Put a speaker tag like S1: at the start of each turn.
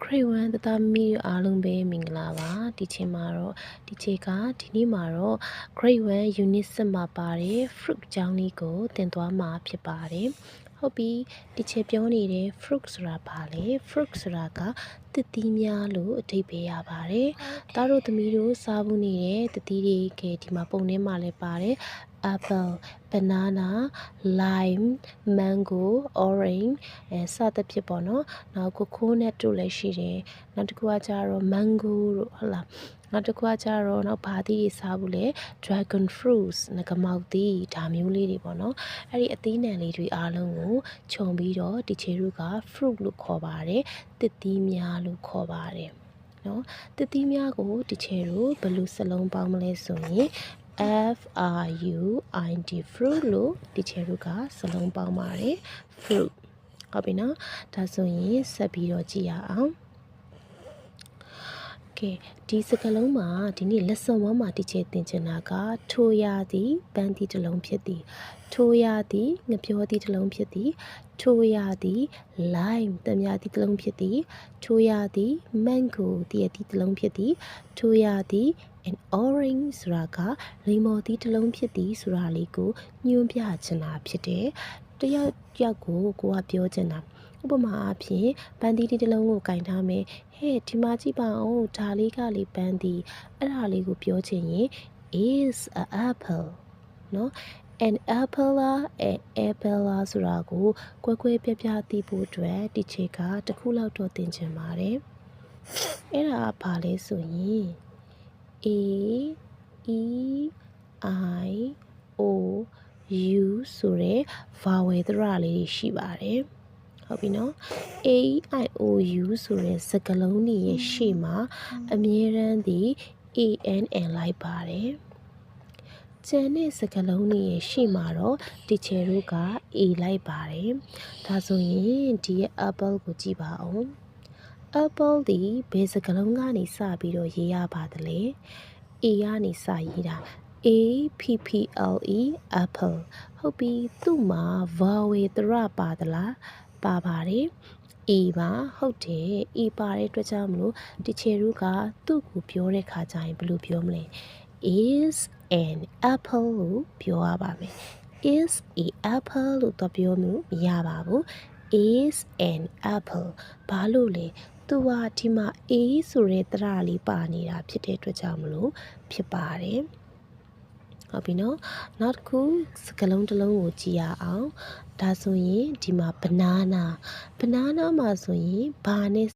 S1: Craywan တသားမီအားလုံးပဲမင်္ဂလာပါဒီချိန်မှာတော့ဒီချိန်ကဒီနေ့မှာတော့ Craywan Unit 7မှာပါတယ် fruit အကြောင်းလေးကိုသင်သွားမှာဖြစ်ပါတယ်ဟုတ်ပြီဒီချိန်ပြောနေတဲ့ fruit ဆိုတာဘာလဲ fruit ဆိုတာကသစ်သီးများလို့အဓိပ္ပာယ်ရပါတယ်ဒါတို့သမီးတို့စားဖို့နေတဲ့သစ်သီးတွေကဒီမှာပုံထဲမှာလည်းပါတယ် apple banana lime mango orange စသဖြင့်ပေါ့နော်နောက် coconut တို့လည်းရှိတယ်နောက်တစ်ခုကကျတော့ mango တို့ဟုတ်လားနောက်တစ်ခုကကျတော့နောက်ဘာသီးတွေစားဖို့လဲ dragon fruits ငကမောက်သီးဒါမျိုးလေးတွေပေါ့နော်အဲ့ဒီအသီးနှံလေးတွေအားလုံးကိုခြုံပြီးတော့ဒီချေတို့က fruit လို့ခေါ်ပါတယ်သစ်သီးများလို့ခေါ်ပါတယ်နော်သစ်သီးများကိုဒီချေတို့ဘယ်လိုစလုံးပေါင်းမလဲဆိုရင်fruit လို့ဒီချေတို့ကစလုံးပေါင်းပါတယ် fruit ဟုတ်ပြီနော်ဒါဆိုရင်ဆက်ပြီးတော့ကြည့်ရအောင်ကဲဒီစကားလုံးမှာဒီနေ့ lesson 1မှာဒီချေသင်ချင်တာကထိုရသည်ပန်းသီးတစ်လုံးဖြစ်သည်ထိုရသည်ငပြောသီးတစ်လုံးဖြစ်သည်ထိုရသည် lime တမြသီးတစ်လုံးဖြစ်သည်ထိုရသည် mango တည့်သီးတစ်လုံးဖြစ်သည်ထိုရသည် an orange ဆိုတာကလိမ္မော်သီးတစ်လုံးဖြစ်သည်ဆိုတာလေးကိုညွှန်းပြချင်တာဖြစ်တယ်တယောက်ကိုကပြောချင်တာဥပမာအားဖြင့်ပန်းသီးတစ်လုံးကိုကင်ထားမယ်ဟဲ့ဒီမှာကြည့်ပါဦးဒါလေးကလေပန်းသီးအဲ့ဒါလေးကိုပြောချင်ရင် is an apple နော် an apple လား apple လားဆိုတာကိုကွဲပြားသိဖို့အတွက်ဒီချက်ကတစ်ခုလောက်တော့သင်ချင်ပါတယ်အဲ့ဒါဘာလဲဆိုရင် A E I O U ဆိုတဲ့ vowel သရလေးရှိပါတယ်ဟုတ်ပြီနော် A I O U ဆိုတဲ့စကားလုံးတွေရဲ့ရှေ့မှာအမြဲတမ်းဒီ ANN လိုက်ပါတယ်ကျန်တဲ့စကားလုံးတွေရဲ့ရှေ့မှာတော့ဒီချေတို့က A လိုက်ပါတယ်ဒါဆိုရင်ဒီရဲ့ apple ကိုကြည့်ပါဦး apple ဒီဘယ်စကားလုံးကနေစပြီးတော့ရေးရပါသလဲ A ကနေစရေးတာ APPLE apple ဟုတ်ပြီသူ့မှာ vowel သရပါသလားပါပါတယ် A ပါဟုတ်တယ် A ပါတဲ့အတွက်ကြောင့်မလို့ဒီချေတို့ကသူ့ကိုပြောတဲ့ခါကျရင်ဘယ်လိုပြောမလဲ is an apple လို့ပြောရပါမယ် is a apple လို့တော့ပြောလို့မရပါဘူး is an apple ဘာလို့လဲသူကဒီမှာ A ဆိုတဲ့သရလေးပါနေတာဖြစ်တဲ့အတွက်ကြောင့်မလို့ဖြစ်ပါတယ်ဟုတ်ပြီနော်နောက်တစ်ခုစကားလုံးတစ်လုံးကိုကြည့်ရအောင်ဒါဆိုရင်ဒီမှာ banana မှာဆိုရင်ဘာနဲ့